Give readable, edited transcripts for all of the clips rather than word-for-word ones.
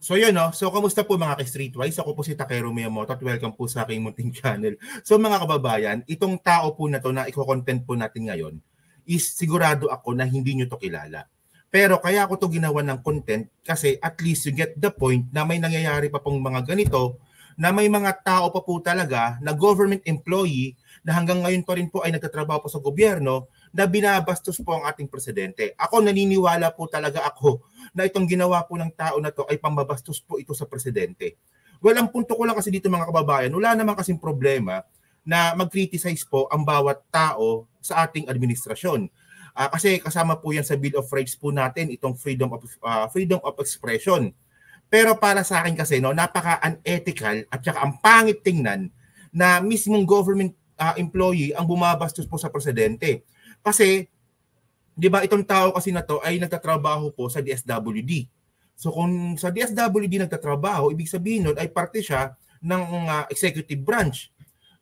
So yun, no? So kamusta po mga ka-Streetwise? Ako po si Takeru Miyamoto at welcome po sa aking munting channel. So mga kababayan, itong tao po na to na i-content po natin ngayon is sigurado ako na hindi nyo to kilala. Pero kaya ako to ginawa ng content kasi at least you get the point na may nangyayari pa pong mga ganito, na may mga tao pa po talaga na government employee na hanggang ngayon pa rin po ay nagtatrabaho po sa gobyerno na binabastos po ang ating presidente. Ako naniniwala po talaga ako na itong ginawa po ng tao na to ay pambabastos po ito sa presidente. Well, ang punto ko lang kasi dito mga kababayan, wala naman kasing problema na mag-criticize po ang bawat tao sa ating administrasyon. Kasi kasama po yan sa Bill of Rights po natin, itong freedom of expression. Pero para sa akin kasi, no, napaka-unethical at saka ang pangit tingnan na mismong government employee ang bumabastos po sa presidente. Kasi, di ba, itong tao kasi na to ay nagtatrabaho po sa DSWD. So kung sa DSWD nagtatrabaho, ibig sabihin nun ay parte siya ng executive branch.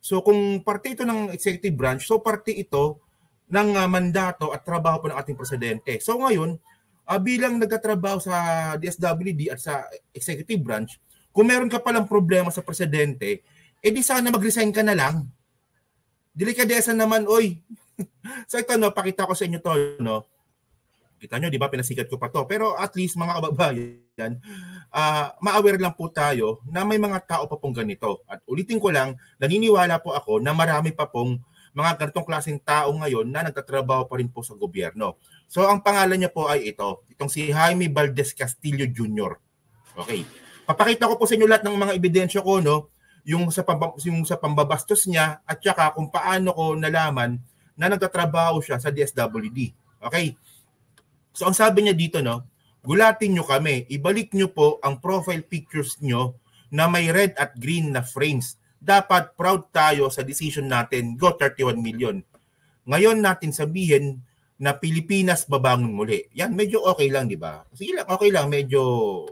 So kung parte ito ng executive branch, so parte ito ng mandato at trabaho po ng ating presidente. So ngayon, bilang nagtatrabaho sa DSWD at sa executive branch, kung meron ka palang problema sa presidente, edi sana mag-resign ka na lang. Delikadesa naman, oy. So ito, no, pakita ko sa inyo to, no. Kita nyo, di ba, pinasikat ko pa to. Pero at least, mga kababayan, ma-aware lang po tayo na may mga tao pa pong ganito. At ulitin ko lang, naniniwala po ako na marami pa pong mga ganitong klaseng tao ngayon na nagtatrabaho pa rin po sa gobyerno. So ang pangalan niya po ay ito, itong si Jaime Valdez Castillo Jr. Okay. Papakita ko po sa inyo lahat ng mga ebidensya ko, no, yung sa pambabastos niya at saka kung paano ko nalaman na nagtatrabaho siya sa DSWD. Okay? So ang sabi niya dito, no, gulatin nyo kami, ibalik nyo po ang profile pictures nyo na may red at green na frames. Dapat proud tayo sa decision natin, go 31 million. Ngayon natin sabihin na Pilipinas babangon muli. Yan, medyo okay lang, di ba? Sige lang, okay lang, medyo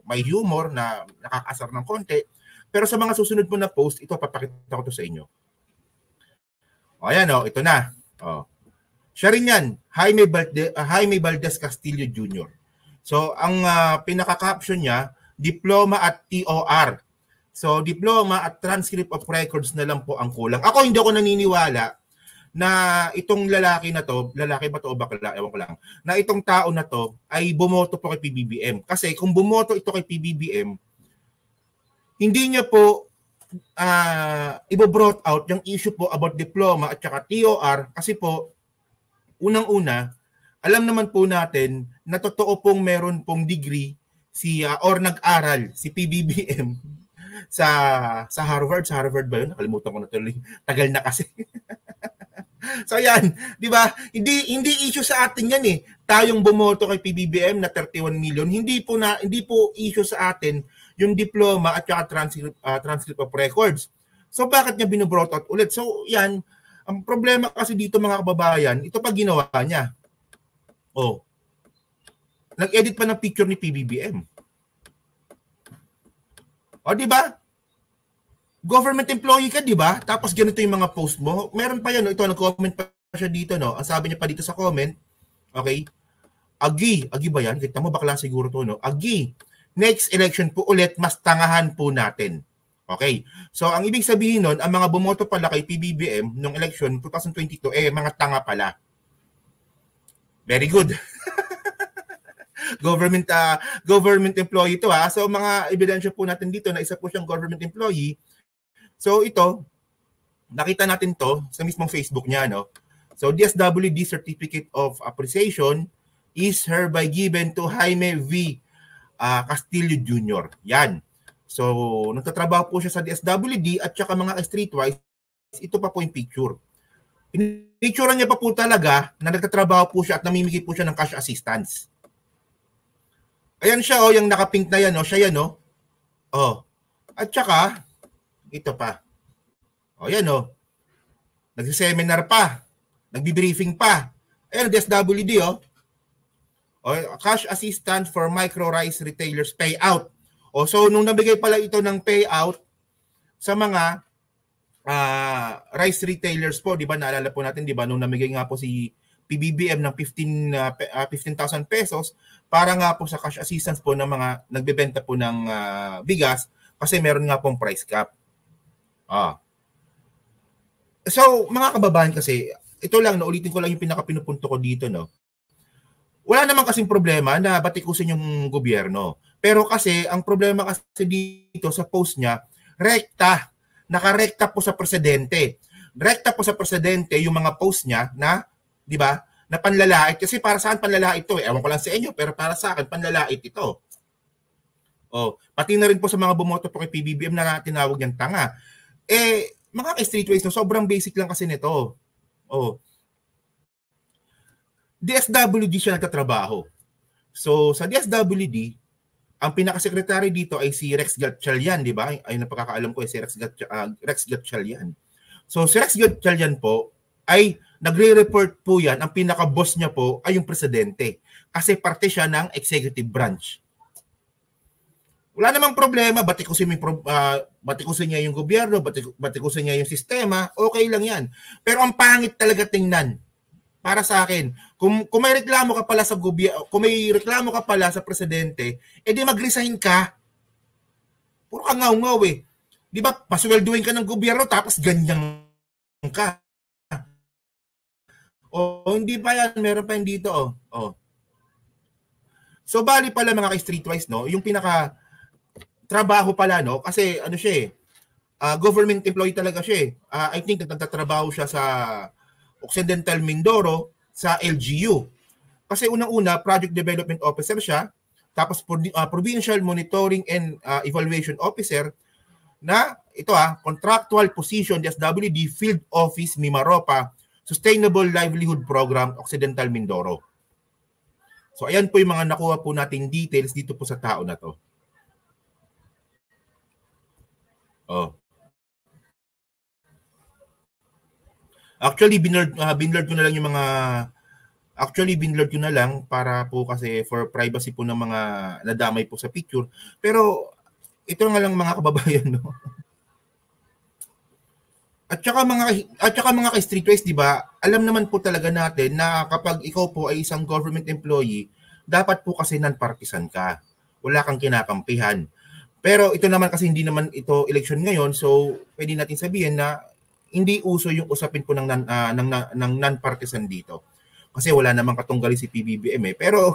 may humor na nakakasar ng konti. Pero sa mga susunod mo na post, ito, papakita ko to sa inyo. O, ayan, o, ito na. O. Siya rin yan, Jaime Valdez Castillo Jr. So, ang pinaka-caption niya, diploma at TOR. So, diploma at transcript of records na lang po ang kulang. Ako, hindi ako naniniwala na itong lalaki na to, lalaki ba to o bakla, ewan ko lang, na itong tao na to ay bumoto po kay PBBM. Kasi kung bumoto ito kay PBBM, hindi niya po i-brought out yung issue po about diploma at saka TOR kasi po, unang-una, alam naman po natin na totoo pong meron pong degree or nag-aral si PBBM sa Harvard ba yun? Nakalimutan ko na tuloy. Tagal na kasi. So yan, di ba? Hindi issue sa atin yan eh. Tayong bumoto kay PBBM na 31 million, hindi po issue sa atin yung diploma at saka transcript of records. So bakit niya binobrought out ulit? So yan, ang problema kasi dito mga kababayan, ito pa ginawa niya. Oh. Nag-edit pa ng picture ni PBBM. O di ba? Government employee ka, di ba? Tapos ganito yung mga post mo. Meron pa yan, no? Ito, nag-comment pa siya dito, no? Ang sabi niya pa dito sa comment, okay? Agi ba yan? Kita mo, bakla siguro to, no? Agi. Next election po ulit, mas tangahan po natin. Okay. So, ang ibig sabihin nun, ang mga bumoto pala kay PBBM nung election 2022, mga tanga pala. Very good. Government employee to, ha. So, mga ebidensya po natin dito na isa po siyang government employee. So, ito, nakita natin to sa mismong Facebook niya, no? So, DSWD Certificate of Appreciation is hereby given to Jaime V. Castillo Jr. Yan. So, nagtatrabaho po siya sa DSWD at saka mga streetwise, ito pa po yung picture. Pinicturean niya pa po talaga na nagtatrabaho po siya at namimigay po siya ng cash assistance. Ayan siya, oh, yung nakapink na yan, oh, siya yan, oh. Oh. At saka, ito pa. Oh, yan, oh. Nagsiseminar pa. Nagbi-briefing pa. Ayan, DSWD, oh. Cash assistance for micro rice retailers payout. So nung nabigay pala ito ng payout sa mga rice retailers po, di ba, naalala po natin, di ba, nung namigay nga po si PBBM ng 15,000 pesos para nga po sa cash assistance po ng mga nagbebenta po ng bigas kasi meron nga pong price cap. So, mga kababayan kasi, ito lang, ulitin ko lang yung pinaka-pinupunto ko dito, no? Wala naman kasing problema na batikusin yung gobyerno. Pero kasi, ang problema kasi dito sa post niya, rekta. Nakarekta po sa presidente. Rekta po sa presidente yung mga post niya na, di ba, na panlalait. Kasi para saan panlalait ito? Ewan ko lang sa inyo, pero para sa akin, panlalait ito. Pati na rin po sa mga bumoto po kay PBBM na tinawag niyang tanga. Mga ka-streetways, no, sobrang basic lang kasi nito. DSWD siya nagtatrabaho. So, sa DSWD, ang pinaka-secretary dito ay si Rex Gatchalian, di ba? Ay napakakaalam ko si Rex Gatchalian. So, si Rex Gatchalian po ay nagre-report po yan, ang pinaka-boss niya po ay yung presidente. Kasi parte siya ng executive branch. Wala namang problema, batikusin niya yung gobyerno, batikusin niya yung sistema, okay lang yan. Pero ang pangit talaga tingnan, para sa akin, kung may reklamo ka pala sa gobyerno, kung may reklamo ka pala sa presidente, edi mag-resign ka. Puro ka ngaw-ngaw eh. Di ba, pasweldoin ka ng gobyerno tapos ganyan ka. Hindi pa yan, meron pa yan dito. So, bali pala mga ka-streetwise, no, yung pinaka trabaho pala, no? Kasi ano siya government employee talaga siya I think nagtatrabaho siya sa Occidental Mindoro sa LGU. Kasi unang-una, project development officer siya, tapos provincial monitoring and evaluation officer na ito contractual position DSWD Field Office Mimaropa Sustainable Livelihood Program Occidental Mindoro. So ayan po yung mga nakuha po nating details dito po sa tao na to. Actually, binlurred ko na lang yung mga binlurred ko na lang para po kasi for privacy po ng mga nadamay po sa picture. Pero ito nga lang mga kababayan, no. At saka mga ka-streetways, di ba? Alam naman po talaga natin na kapag ikaw po ay isang government employee, dapat po kasi non-partisan ka. Wala kang kinakampihan. Pero ito naman kasi hindi naman ito election ngayon, so pwede natin sabihin na hindi uso yung usapin po ng non-partisan dito. Kasi wala namang katunggali si PBBM Pero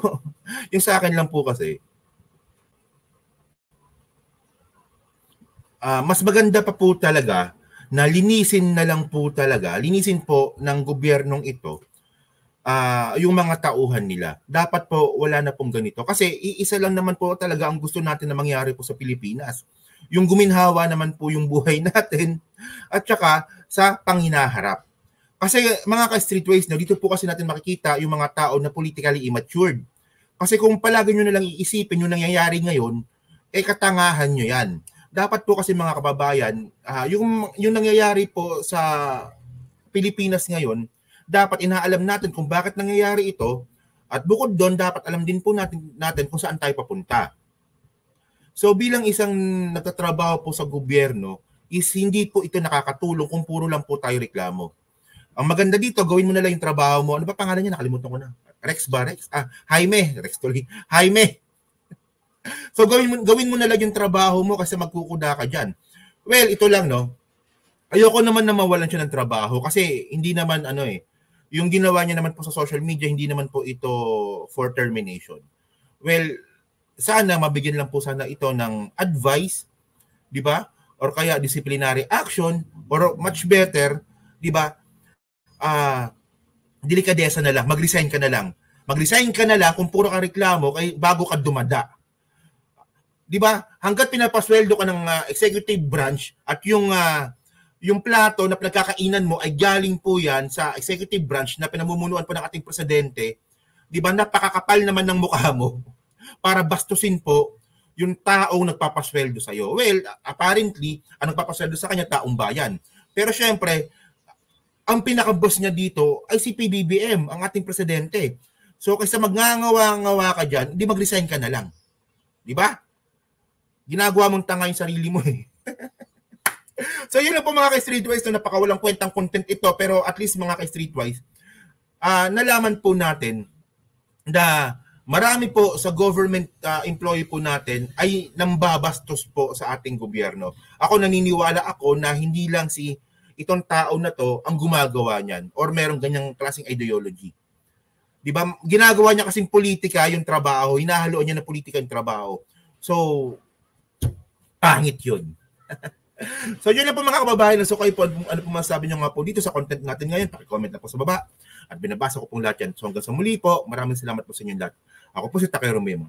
yung sa akin lang po kasi, mas maganda pa po talaga na linisin po ng gobyernong ito yung mga tauhan nila. Dapat po wala na pong ganito. Kasi iisa lang naman po talaga ang gusto natin na mangyari po sa Pilipinas. Yung guminhawa naman po yung buhay natin at saka sa panginaharap. Kasi mga ka-streetways, dito po kasi natin makikita yung mga tao na politically immatured. Kasi kung palagi nyo nalang iisipin yung nangyayari ngayon, katangahan nyo yan. Dapat po kasi mga kababayan, yung nangyayari po sa Pilipinas ngayon, dapat inaalam natin kung bakit nangyayari ito at bukod doon, dapat alam din po natin kung saan tayo papunta. So bilang isang nagtatrabaho po sa gobyerno, is hindi po ito nakakatulong kung puro lang po tayo reklamo. Ang maganda dito, gawin mo na lang yung trabaho mo. Ano ba pangalan niya? Nakalimutan ko na. Rex ba? Jaime. Rex tuloy. Jaime. So gawin mo na lang yung trabaho mo kasi magkukuda ka dyan. Well, ito lang, no? Ayoko naman na mawalan siya ng trabaho kasi hindi naman yung ginawa niya naman po sa social media, hindi naman po ito for termination. Well, sana mabigyan lang po sana ito ng advice, di ba? Or kaya disciplinary action, or much better, di ba? Delikadesa na lang, mag-resign ka na lang. Mag-resign ka na lang kung puro ka reklamo bago ka dumada. Di ba? Hangga't pinapasweldo ka ng executive branch at yung plato na pinagkakainan mo ay galing po yan sa executive branch na pinamumunuan po ng ating presidente, di ba? Napakakapal naman ng mukha mo para bastusin po yung taong nagpapasweldo sa'yo. Well, apparently, ang nagpapasweldo sa kanya, taong bayan. Pero syempre, ang pinaka-boss niya dito ay si PBBM, ang ating presidente. So, kaysa magngangawa-ngawa ka dyan, di mag-resign ka na lang. Di ba? Ginagawa mong tanga yung sarili mo So, yun na po mga ka-streetwise. Napakawalang kwentang content ito, pero at least mga ka-streetwise, nalaman po natin na marami po sa government employee po natin ay nambabastos po sa ating gobyerno. Ako naniniwala ako na hindi lang si itong tao na to ang gumagawa niyan or merong ganyang klaseng ideology. 'Di ba? Ginagawa niya kasing politika yung trabaho, hinahaluan niya na politika yung trabaho. So pangit 'yun. So yun lang po mga kababayan. So kayo po, ano po masasabi niyo nga po dito sa content natin ngayon, paki-comment na po sa baba at binabasa ko pong lahat yan. So hanggang sa muli po, maraming salamat po sa inyo lahat. Ako po si Takeo Romeo.